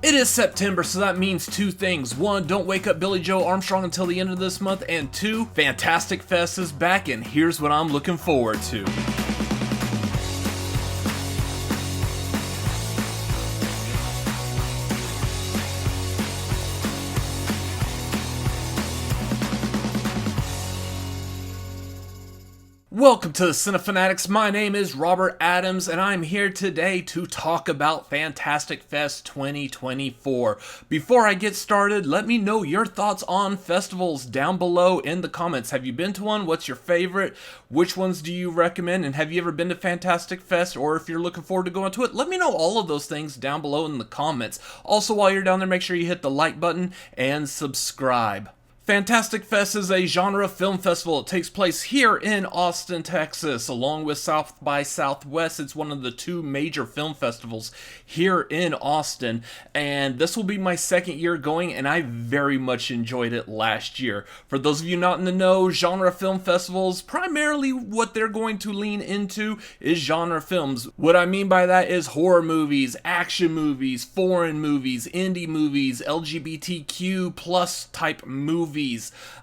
It is September, so that means two things. One, don't wake up Billy Joe Armstrong until the end of this month, and two, Fantastic Fest is back, and here's what I'm looking forward to. Welcome to the Cinefanatics. My name is Robert Adams, and I'm here today to talk about Fantastic Fest 2024. Before I get started, let me know your thoughts on festivals down below in the comments. Have you been to one? What's your favorite? Which ones do you recommend? And have you ever been to Fantastic Fest? Or if you're looking forward to going to it, let me know all of those things down below in the comments. Also, while you're down there, make sure you hit the like button and subscribe. Fantastic Fest is a genre film festival. It takes place here in Austin, Texas, along with South by Southwest. It's one of the two major film festivals here in Austin, and this will be my second year going, and I very much enjoyed it last year. For those of you not in the know, genre film festivals, primarily what they're going to lean into is genre films. What I mean by that is horror movies, action movies, foreign movies, indie movies, LGBTQ plus type movies.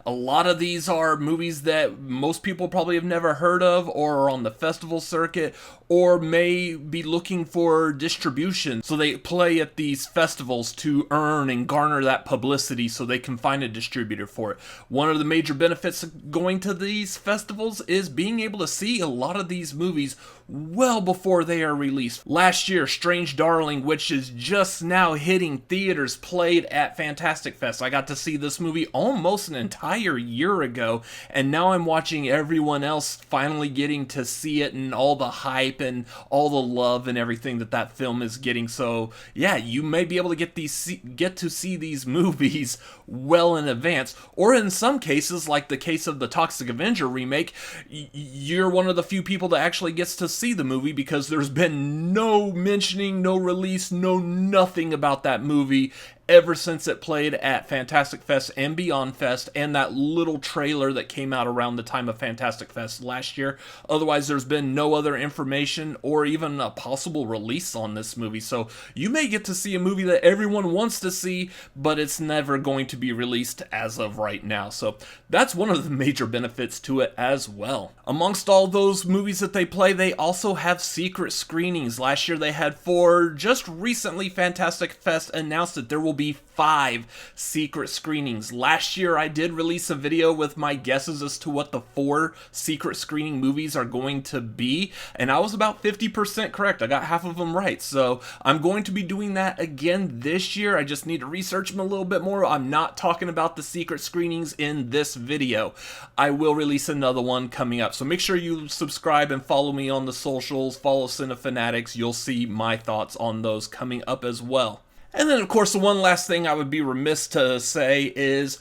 A lot of these are movies that most people probably have never heard of or are on the festival circuit or may be looking for distribution. So they play at these festivals to earn and garner that publicity so they can find a distributor for it. One of the major benefits of going to these festivals is being able to see a lot of these movies well before they are released. Last year, Strange Darling, which is just now hitting theaters, played at Fantastic Fest. I got to see this movie almost an entire year ago, and now I'm watching everyone else finally getting to see it and all the hype and all the love and everything that film is getting. So yeah, you may be able to get to see these movies well in advance, or in some cases, like the case of the Toxic Avenger remake, you're one of the few people that actually gets to see the movie because there's been no mentioning, no release, no nothing about that movie ever since it played at Fantastic Fest and Beyond Fest, and that little trailer that came out around the time of Fantastic Fest last year. Otherwise, there's been no other information or even a possible release on this movie. So you may get to see a movie that everyone wants to see, but it's never going to be released as of right now. So that's one of the major benefits to it as well. Amongst all those movies that they play, they also have secret screenings. Last year they had 4. Just recently, Fantastic Fest announced that there will be 5 secret screenings. Last year I did release a video with my guesses as to what the 4 secret screening movies are going to be, and I was about 50% correct. I got half of them right, so I'm going to be doing that again this year. I just need to research them a little bit more. I'm not talking about the secret screenings in this video. I will release another one coming up, so make sure you subscribe and follow me on the socials. Follow Cinefanatics. You'll see my thoughts on those coming up as well. And then, of course, the one last thing I would be remiss to say is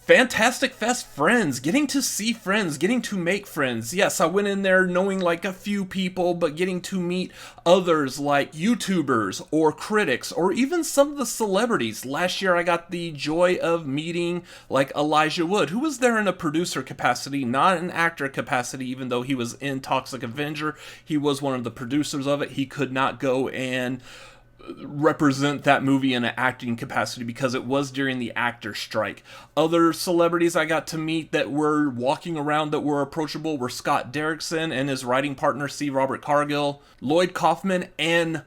Fantastic Fest friends, getting to see friends, getting to make friends. Yes, I went in there knowing like a few people, but getting to meet others like YouTubers or critics or even some of the celebrities. Last year I got the joy of meeting like Elijah Wood, who was there in a producer capacity, not an actor capacity, even though he was in Toxic Avenger. He was one of the producers of it. He could not go and represent that movie in an acting capacity because it was during the actor strike. Other celebrities I got to meet that were walking around that were approachable were Scott Derrickson and his writing partner C. Robert Cargill, Lloyd Kaufman, and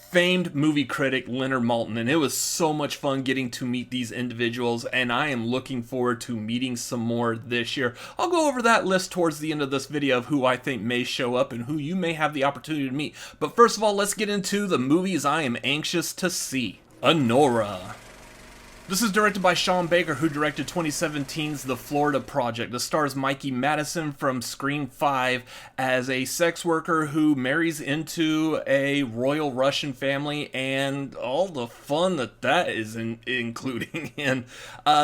famed movie critic Leonard Maltin. And it was so much fun getting to meet these individuals, and I am looking forward to meeting some more this year. I'll go over that list towards the end of this video of who I think may show up and who you may have the opportunity to meet. But first of all, let's get into the movies I am anxious to see. Anora. This is directed by Sean Baker, who directed 2017's The Florida Project. This stars Mikey Madison from Scream 5 as a sex worker who marries into a royal Russian family and all the fun that is including in.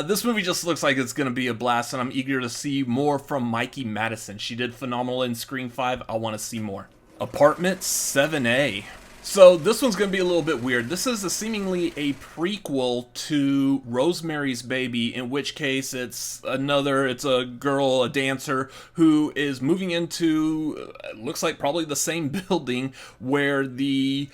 This movie just looks like it's going to be a blast, and I'm eager to see more from Mikey Madison. She did phenomenal in Scream 5. I want to see more. Apartment 7A. So this one's going to be a little bit weird. This is seemingly a prequel to Rosemary's Baby, in which case it's a girl, a dancer, who is moving into, looks like probably the same building, where the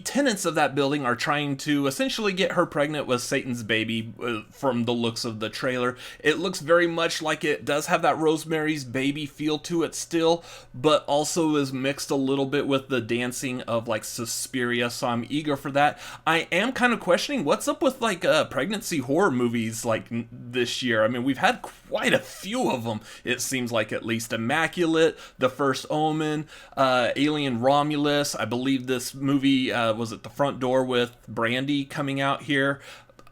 tenants of that building are trying to essentially get her pregnant with Satan's baby, from the looks of the trailer. It looks very much like it does have that Rosemary's Baby feel to it still, but also is mixed a little bit with the dancing of like Suspiria, so I'm eager for that. I am kind of questioning what's up with like pregnancy horror movies like this year. I mean, we've had quite a few of them, it seems like, at least. Immaculate, The First Omen, Alien Romulus. I believe this movie was at The Front Door with Brandy coming out here,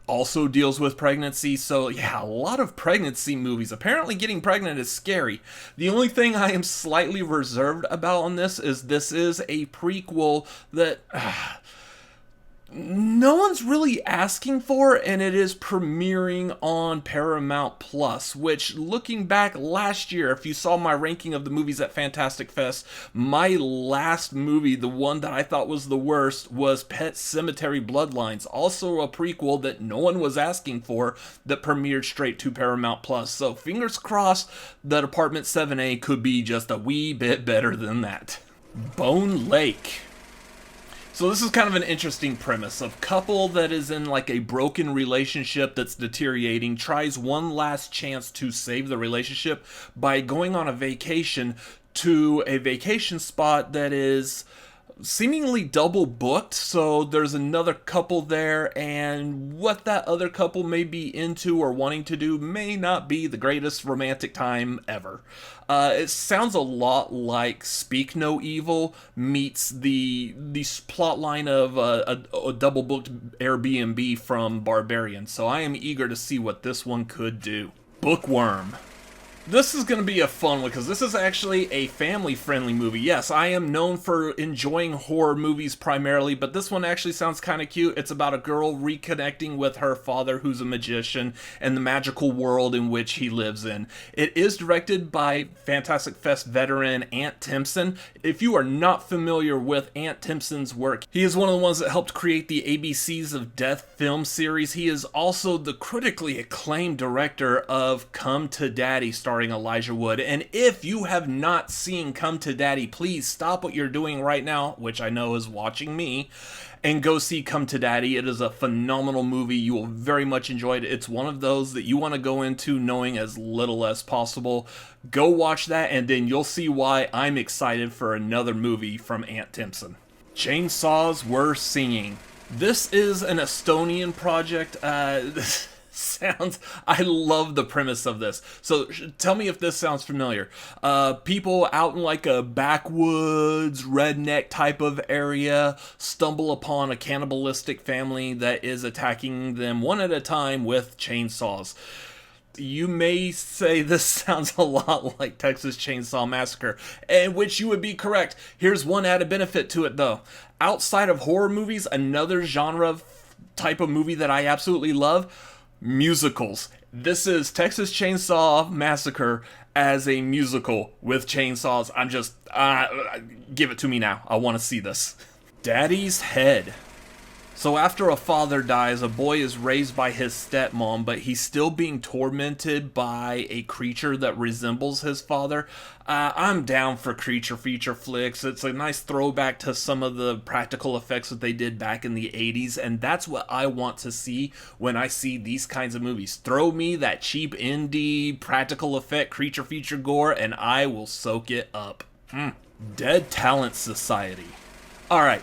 also deals with pregnancy. So yeah, a lot of pregnancy movies. Apparently getting pregnant is scary. The only thing I am slightly reserved about on this is a prequel that no one's really asking for, and it is premiering on Paramount Plus, which, looking back last year, if you saw my ranking of the movies at Fantastic Fest, my last movie, the one that I thought was the worst, was Pet Sematary Bloodlines, also a prequel that no one was asking for, that premiered straight to Paramount Plus. So fingers crossed that Apartment 7A could be just a wee bit better than that. Bone Lake. So this is kind of an interesting premise. A couple that is in like a broken relationship that's deteriorating tries one last chance to save the relationship by going on a vacation to a vacation spot that is seemingly double booked. So there's another couple there, and what that other couple may be into or wanting to do may not be the greatest romantic time ever. It sounds a lot like Speak No Evil meets the plot line of a double booked Airbnb from Barbarian. So I am eager to see what this one could do. Bookworm. This is going to be a fun one, because this is actually a family-friendly movie. Yes, I am known for enjoying horror movies primarily, but this one actually sounds kind of cute. It's about a girl reconnecting with her father, who's a magician, and the magical world in which he lives in. It is directed by Fantastic Fest veteran Ant Timpson. If you are not familiar with Ant Timpson's work, he is one of the ones that helped create the ABCs of Death film series. He is also the critically acclaimed director of Come to Daddy, starring Elijah Wood. And if you have not seen Come to Daddy, please stop what you're doing right now, which I know is watching me, and go see Come to Daddy. It is a phenomenal movie. You will very much enjoy it. It's one of those that you want to go into knowing as little as possible. Go watch that, and then you'll see why I'm excited for another movie from Ant Timpson. Chainsaws Were Singing. This is an Estonian project. I love the premise of this. So tell me if this sounds familiar. People out in like a backwoods, redneck type of area stumble upon a cannibalistic family that is attacking them one at a time with chainsaws. You may say this sounds a lot like Texas Chainsaw Massacre, in which you would be correct. Here's one added benefit to it though. Outside of horror movies, another genre type of movie that I absolutely love: musicals. This is Texas Chainsaw Massacre as a musical with chainsaws. I'm just, give it to me now. I want to see this. Daddy's Head. So after a father dies, a boy is raised by his stepmom, but he's still being tormented by a creature that resembles his father. I'm down for creature feature flicks. It's a nice throwback to some of the practical effects that they did back in the 80s, and that's what I want to see when I see these kinds of movies. Throw me that cheap indie practical effect creature feature gore, and I will soak it up. Dead Talent Society. Alright.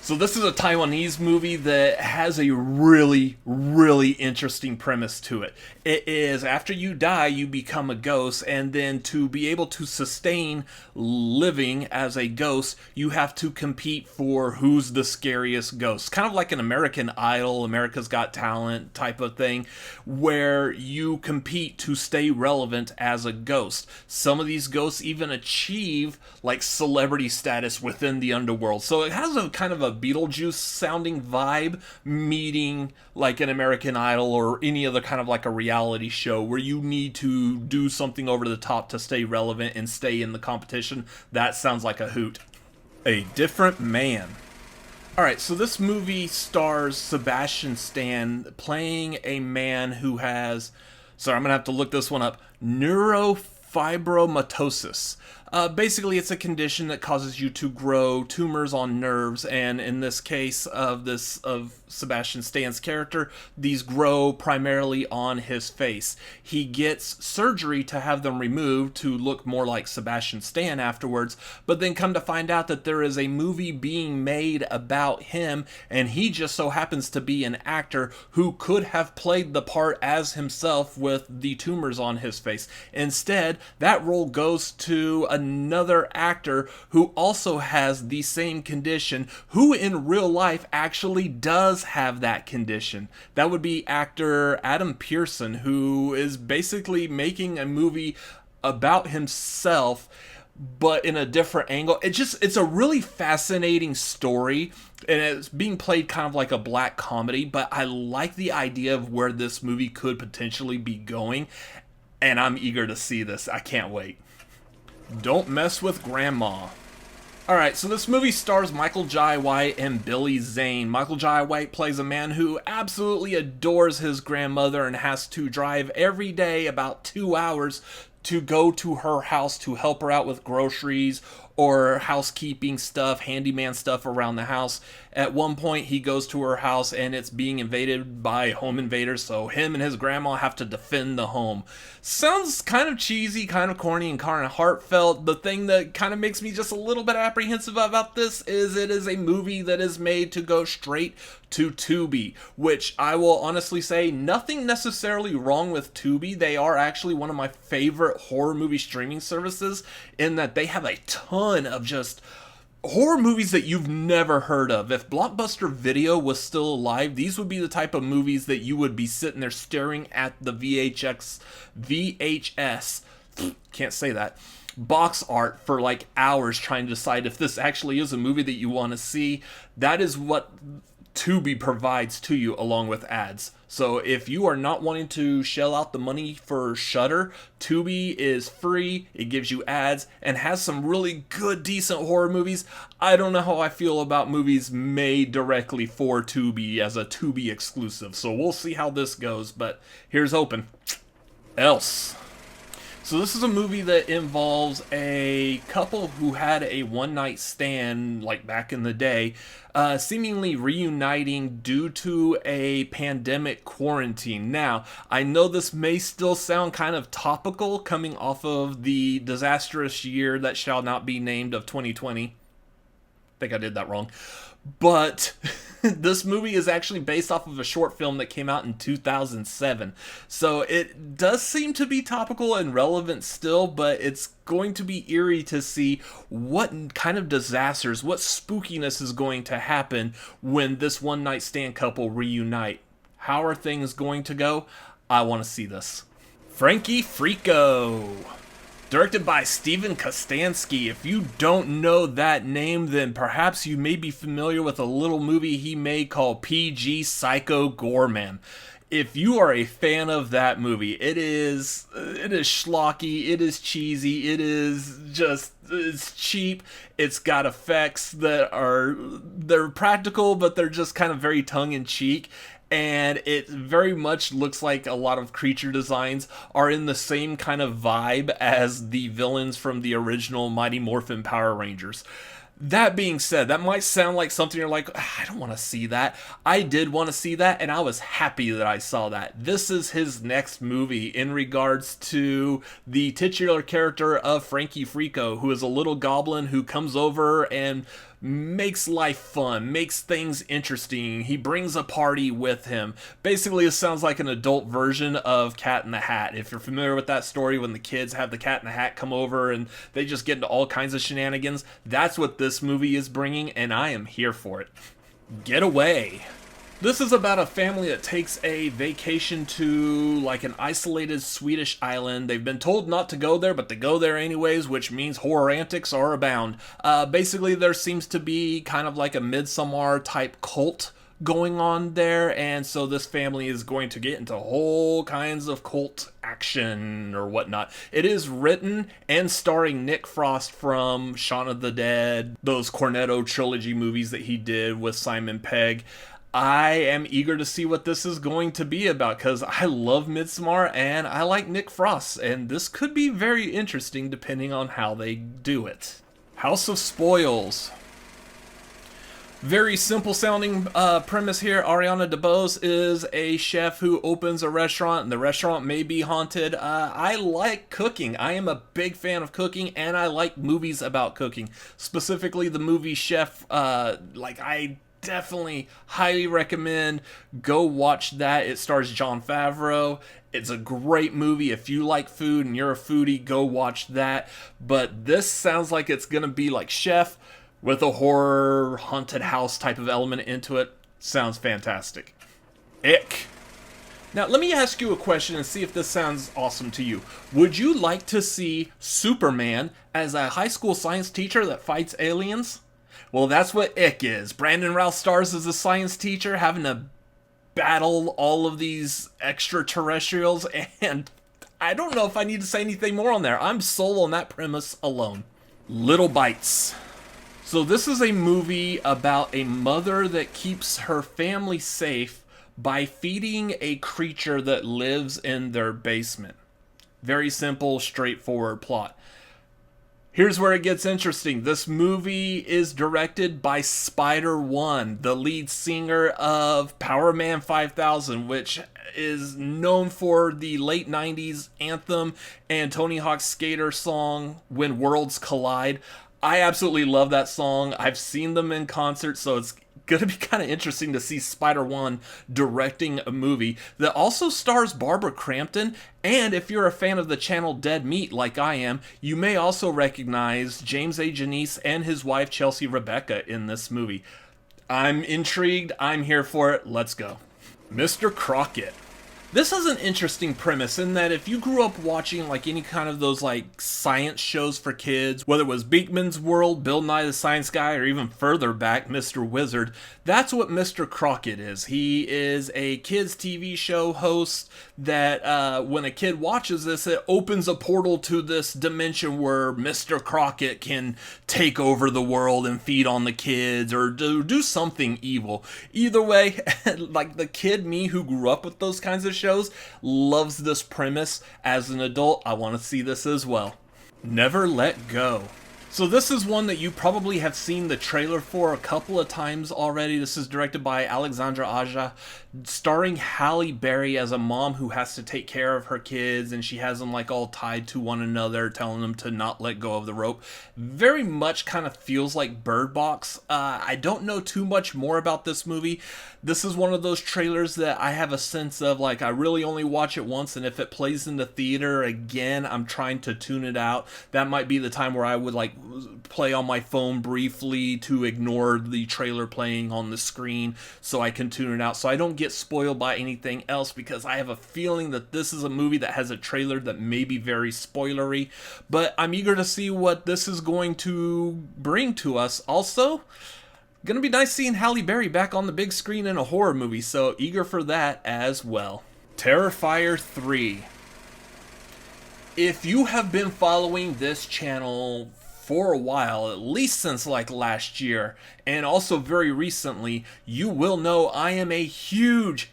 So this is a Taiwanese movie that has a really, really interesting premise to it. It is, after you die, you become a ghost, and then to be able to sustain living as a ghost, you have to compete for who's the scariest ghost. Kind of like an American Idol, America's Got Talent type of thing, where you compete to stay relevant as a ghost. Some of these ghosts even achieve like celebrity status within the underworld. So it has a kind of a Beetlejuice sounding vibe, meeting like an American Idol or any other kind of like a reality show where you need to do something over the top to stay relevant and stay in the competition. That sounds like a hoot. A Different Man. All right, so this movie stars Sebastian Stan playing a man who has, sorry, I'm going to have to look this one up, neurofibromatosis. Basically, it's a condition that causes you to grow tumors on nerves, and in this case of Sebastian Stan's character, these grow primarily on his face. He gets surgery to have them removed to look more like Sebastian Stan afterwards, but then come to find out that there is a movie being made about him, and he just so happens to be an actor who could have played the part as himself with the tumors on his face. Instead, that role goes to another actor who also has the same condition, who in real life actually does have that condition. That would be actor Adam Pearson, who is basically making a movie about himself but in a different angle. It's a really fascinating story, and it's being played kind of like a black comedy, but I like the idea of where this movie could potentially be going, and I'm eager to see this. I can't wait. Don't Mess with Grandma. Alright, so this movie stars Michael Jai White and Billy Zane. Michael Jai White plays a man who absolutely adores his grandmother and has to drive every day about 2 hours to go to her house to help her out with groceries or housekeeping stuff, handyman stuff around the house. At one point, he goes to her house and it's being invaded by home invaders, so him and his grandma have to defend the home. Sounds kind of cheesy, kind of corny, and kind of heartfelt. The thing that kind of makes me just a little bit apprehensive about this is it is a movie that is made to go straight to Tubi, which I will honestly say, nothing necessarily wrong with Tubi. They are actually one of my favorite horror movie streaming services in that they have a ton of just horror movies that you've never heard of. If Blockbuster Video was still alive, these would be the type of movies that you would be sitting there staring at the VHS, can't say that, box art for like hours trying to decide if this actually is a movie that you want to see. That is what Tubi provides to you along with ads. So if you are not wanting to shell out the money for Shudder, Tubi is free, it gives you ads, and has some really good, decent horror movies. I don't know how I feel about movies made directly for Tubi as a Tubi exclusive, so we'll see how this goes, but here's hoping. Else. So this is a movie that involves a couple who had a one-night stand, like back in the day, seemingly reuniting due to a pandemic quarantine. Now, I know this may still sound kind of topical coming off of the disastrous year that shall not be named of 2020. I think I did that wrong. But this movie is actually based off of a short film that came out in 2007. So it does seem to be topical and relevant still, but it's going to be eerie to see what kind of disasters, what spookiness is going to happen when this one-night stand couple reunite. How are things going to go? I want to see this. Frankie Frico. Directed by Steven Kostanski. If you don't know that name, then perhaps you may be familiar with a little movie he made called PG Psycho Goreman. If you are a fan of that movie, it is schlocky, it is cheesy, it's cheap, it's got effects they're practical, but they're just kind of very tongue-in-cheek. And it very much looks like a lot of creature designs are in the same kind of vibe as the villains from the original Mighty Morphin Power Rangers. That being said, that might sound like something you're like, I don't want to see that. I did want to see that, and I was happy that I saw that. This is his next movie in regards to the titular character of Frankie Frico, who is a little goblin who comes over and makes life fun, makes things interesting. He brings a party with him. Basically, it sounds like an adult version of Cat in the Hat. If you're familiar with that story, when the kids have the Cat in the Hat come over and they just get into all kinds of shenanigans, that's what this movie is bringing, and I am here for it. Get Away. This is about a family that takes a vacation to like an isolated Swedish island. They've been told not to go there, but they go there anyways, which means horror antics are abound. Basically, there seems to be kind of like a Midsommar type cult going on there, and so this family is going to get into whole kinds of cult action or whatnot. It is written and starring Nick Frost from Shaun of the Dead, those Cornetto trilogy movies that he did with Simon Pegg. I am eager to see what this is going to be about, because I love Midsommar and I like Nick Frost, and this could be very interesting depending on how they do it. House of Spoils. Very simple sounding premise here. Ariana DeBose is a chef who opens a restaurant, and the restaurant may be haunted. I like cooking. I am a big fan of cooking, and I like movies about cooking. Specifically the movie Chef. I definitely highly recommend go watch that. It stars Jon Favreau. It's a great movie. If you like food and you're a foodie, go watch that. But this sounds like it's gonna be like Chef with a horror haunted house type of element into it. Sounds fantastic. Ick. Now let me ask you a question and see if this sounds awesome to you. Would you like to see Superman as a high school science teacher that fights aliens? Well, that's what Ick is. Brandon Routh stars as a science teacher having to battle all of these extraterrestrials, and I don't know if I need to say anything more on there. I'm sold on that premise alone. Little Bites. So this is a movie about a mother that keeps her family safe by feeding a creature that lives in their basement. Very simple, straightforward plot. Here's where it gets interesting. This movie is directed by Spider-One, the lead singer of Power Man 5000, which is known for the late 90s anthem and Tony Hawk's skater song, When Worlds Collide. I absolutely love that song. I've seen them in concert, so it's going to be kind of interesting to see Spider-One directing a movie that also stars Barbara Crampton. And if you're a fan of the channel Dead Meat like I am, you may also recognize James A. Janice and his wife Chelsea Rebecca in this movie. I'm intrigued. I'm here for it. Let's go. Mr. Crockett. This is an interesting premise in that if you grew up watching like any kind of those like science shows for kids, whether it was Beakman's World, Bill Nye the Science Guy, or even further back, Mr. Wizard, that's what Mr. Crockett is. He is a kids TV show host that when a kid watches this, it opens a portal to this dimension where Mr. Crockett can take over the world and feed on the kids or do something evil. Either way, like the kid me who grew up with those kinds of shows loves this premise. As an adult, I want to see this as well. Never Let Go. So this is one that you probably have seen the trailer for a couple of times already. This is directed by Alexandra Aja, starring Halle Berry as a mom who has to take care of her kids, and she has them like all tied to one another, telling them to not let go of the rope. Very much kind of feels like Bird Box. I don't know too much more about this movie. This is one of those trailers that I have a sense of like I really only watch it once, and if it plays in the theater again, I'm trying to tune it out. That might be the time where I would like play on my phone briefly to ignore the trailer playing on the screen so I can tune it out so I don't get spoiled by anything else, because I have a feeling that this is a movie that has a trailer that may be very spoilery, but I'm eager to see what this is going to bring to us. Also, gonna be nice seeing Halle Berry back on the big screen in a horror movie, so eager for that as well. Terrifier 3. If you have been following this channel for a while, at least since like last year, and also very recently, you will know I am a huge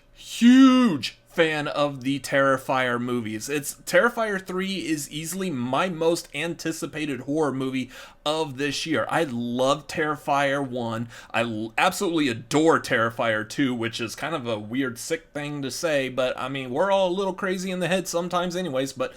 fan of the Terrifier movies. Terrifier 3 is easily my most anticipated horror movie of this year. I love Terrifier 1. I absolutely adore Terrifier 2, which is kind of a weird, sick thing to say, but I mean, we're all a little crazy in the head sometimes anyways, but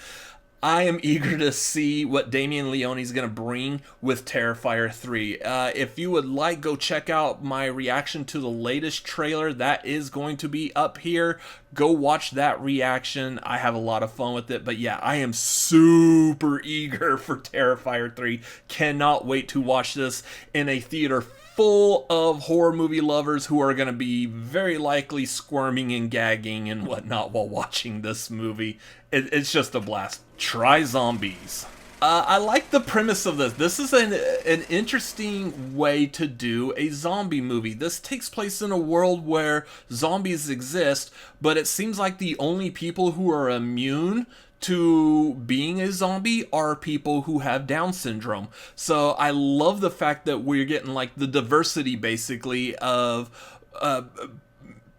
I am eager to see what Damien Leone is going to bring with Terrifier 3. If you would like, go check out my reaction to the latest trailer. That is going to be up here. Go watch that reaction. I have a lot of fun with it. But yeah, I am super eager for Terrifier 3. Cannot wait to watch this in a theater full of horror movie lovers who are going to be very likely squirming and gagging and whatnot while watching this movie. It's just a blast. Try Zombies. I like the premise of this. This is an interesting way to do a zombie movie. This takes place in a world where zombies exist, but it seems like the only people who are immune to being a zombie are people who have Down syndrome. So I love the fact that we're getting like the diversity basically of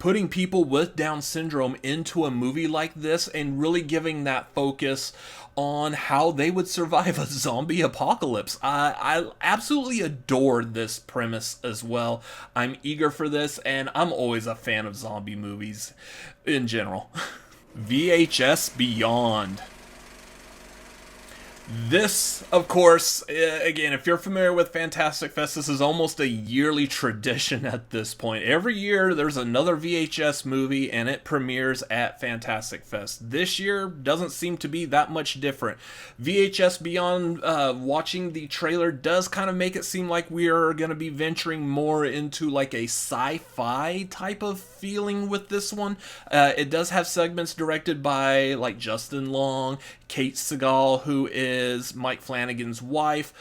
putting people with Down syndrome into a movie like this and really giving that focus on how they would survive a zombie apocalypse. I absolutely adore this premise as well. I'm eager for this, and I'm always a fan of zombie movies in general. VHS Beyond. This, of course, again, if you're familiar with Fantastic Fest, this is almost a yearly tradition at this point. Every year, there's another VHS movie, and it premieres at Fantastic Fest. This year doesn't seem to be that much different. VHS Beyond, watching the trailer does kind of make it seem like we are going to be venturing more into like a sci-fi type of feeling with this one. It does have segments directed by like Justin Long, Kate Segal, who is Mike Flanagan's wife.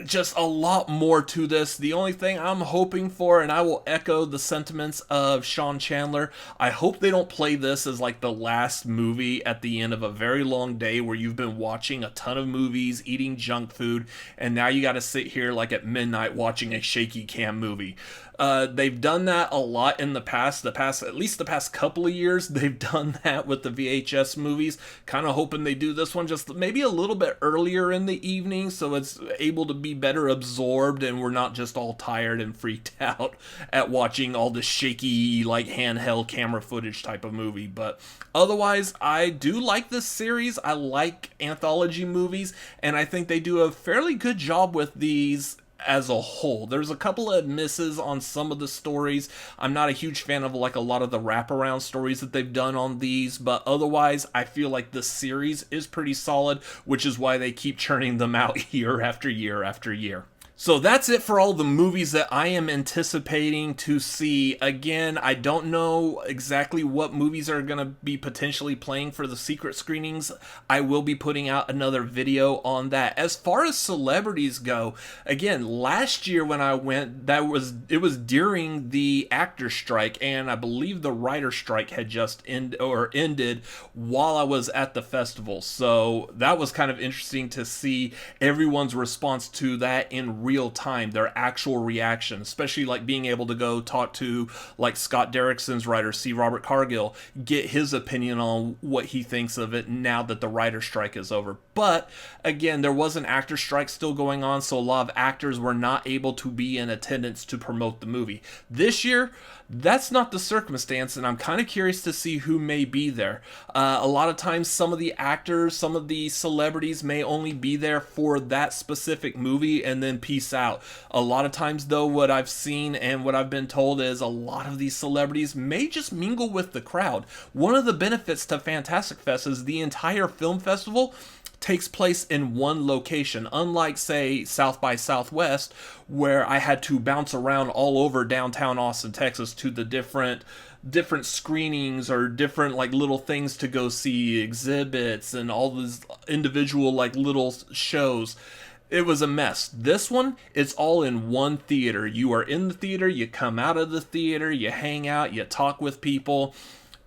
Just a lot more to this. The only thing I'm hoping for, and I will echo the sentiments of Sean Chandler, I hope they don't play this as like the last movie at the end of a very long day where you've been watching a ton of movies, eating junk food, and now you got to sit here like at midnight watching a shaky cam movie. They've done that a lot in the past, at least the past couple of years, they've done that with the VHS movies. Kind of hoping they do this one just maybe a little bit earlier in the evening so it's able to be better absorbed and we're not just all tired and freaked out at watching all the shaky, like handheld camera footage type of movie. But otherwise, I do like this series. I like anthology movies, and I think they do a fairly good job with these as a whole. There's a couple of misses on some of the stories. I'm not a huge fan of like a lot of the wraparound stories that they've done on these, but otherwise I feel like the series is pretty solid, which is why they keep churning them out year after year after year. So that's it for all the movies that I am anticipating to see. Again, I don't know exactly what movies are going to be potentially playing for the secret screenings. I will be putting out another video on that. As far as celebrities go, again, last year when I went, it was during the actor strike, and I believe the writer strike had just ended while I was at the festival. So that was kind of interesting to see everyone's response to that in real time, their actual reaction, especially like being able to go talk to like Scott Derrickson's writer, C. Robert Cargill, get his opinion on what he thinks of it now that the writer strike is over. But again, there was an actor strike still going on, so a lot of actors were not able to be in attendance to promote the movie. This year, that's not the circumstance, and I'm kind of curious to see who may be there. A lot of times, some of the actors, some of the celebrities may only be there for that specific movie and then peace out. A lot of times, though, what I've seen and what I've been told is a lot of these celebrities may just mingle with the crowd. One of the benefits to Fantastic Fest is the entire film festival takes place in one location, unlike say South by Southwest, where I had to bounce around all over downtown Austin, Texas to the different screenings or different like little things to go see, exhibits and all these individual like little shows. It was a mess. This one, it's all in one theater. You are in the theater, you come out of the theater, you hang out, you talk with people,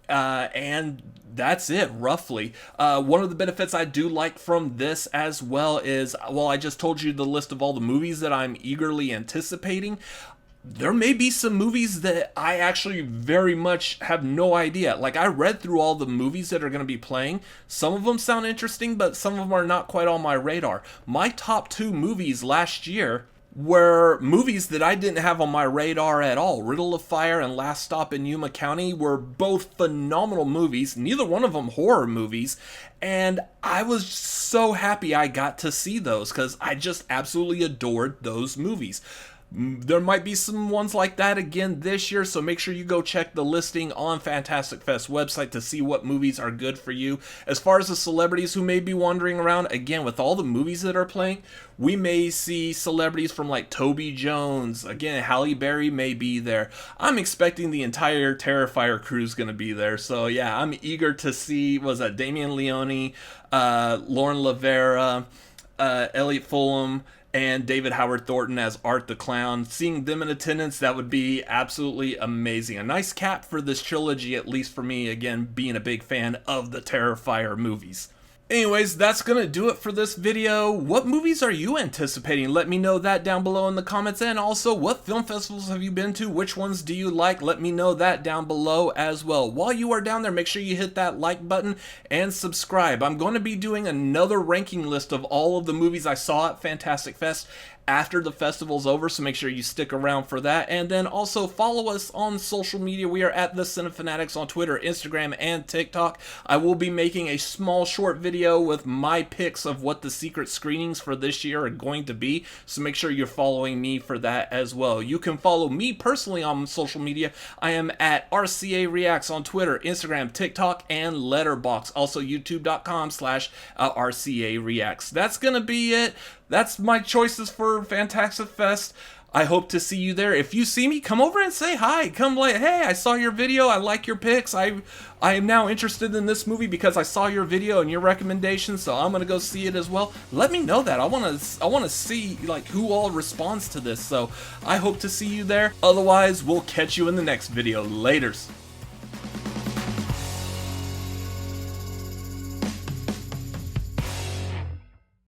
and that's it, roughly. One of the benefits I do like from this as well is, well, I just told you the list of all the movies that I'm eagerly anticipating. There may be some movies that I actually very much have no idea. Like, I read through all the movies that are going to be playing. Some of them sound interesting, but some of them are not quite on my radar. My top 2 movies last year were movies that I didn't have on my radar at all. Riddle of Fire and Last Stop in Yuma County were both phenomenal movies, neither one of them horror movies, and I was so happy I got to see those because I just absolutely adored those movies. There might be some ones like that again this year, so make sure you go check the listing on Fantastic Fest website to see what movies are good for you. As far as the celebrities who may be wandering around, again, with all the movies that are playing, we may see celebrities from like Toby Jones. Again, Halle Berry may be there. I'm expecting the entire Terrifier crew is going to be there. So yeah, I'm eager to see, was that Damian Leone, Lauren Lavera, Elliot Fulham and David Howard Thornton as Art the Clown. Seeing them in attendance, that would be absolutely amazing. A nice cap for this trilogy, at least for me, again, being a big fan of the Terrifier movies. Anyways, that's gonna do it for this video. What movies are you anticipating? Let me know that down below in the comments, and also what film festivals have you been to? Which ones do you like? Let me know that down below as well. While you are down there, make sure you hit that like button and subscribe. I'm going to be doing another ranking list of all of the movies I saw at Fantastic Fest after the festival's over, so make sure you stick around for that. And then also follow us on social media. We are at the Cinefanatics on Twitter, Instagram, and TikTok. I will be making a small short video with my picks of what the secret screenings for this year are going to be, so make sure you're following me for that as well. You can follow me personally on social media. I am at RCA Reacts on Twitter, Instagram, TikTok, and Letterboxd. Also youtube.com/RCA Reacts. That's gonna be it. That's my choices for Fantastic Fest. I hope to see you there. If you see me, come over and say hi. Come like, hey, I saw your video. I like your picks. I am now interested in this movie because I saw your video and your recommendations, so I'm gonna go see it as well. Let me know that. I wanna see like who all responds to this. So I hope to see you there. Otherwise, we'll catch you in the next video. Laters.